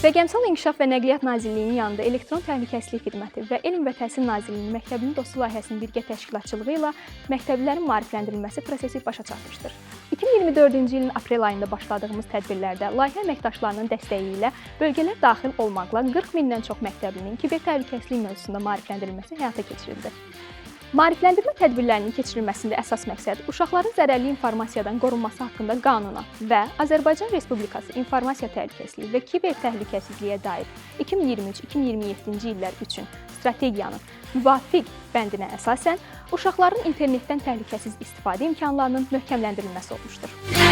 Rəqəmsal İnkişaf və Nəqliyyat Nazirliyinin yanında Elektron Təhlükəsizlik Xidməti və Elm və Təhsil Nazirliyinin Məktəblinin Dostu layihəsinin birgə təşkilatçılığı ilə məktəblilərin maarifləndirilməsi prosesi başa çatmışdır. 2024-cü ilin aprel ayında başladığımız tədbirlərdə layihə əməkdaşlarının dəstəyi ilə bölgələr daxil olmaqla 40 mindən çox məktəblinin kiber təhlükəsizlik mövzusunda maarifləndirilməsi həyata keçirildi. Maarifləndirmə tədbirlərinin keçirilməsində əsas məqsəd uşaqların zərərli informasiyadan qorunması haqqında qanuna və Azərbaycan Respublikası İnformasiya Təhlükəsizliyi və Kiber Təhlükəsizliyə dair 2023-2027-ci illər üçün strategiyanın müvafiq bəndinə əsasən uşaqların internetdən təhlükəsiz istifadə imkanlarının möhkəmləndirilməsi olmuşdur.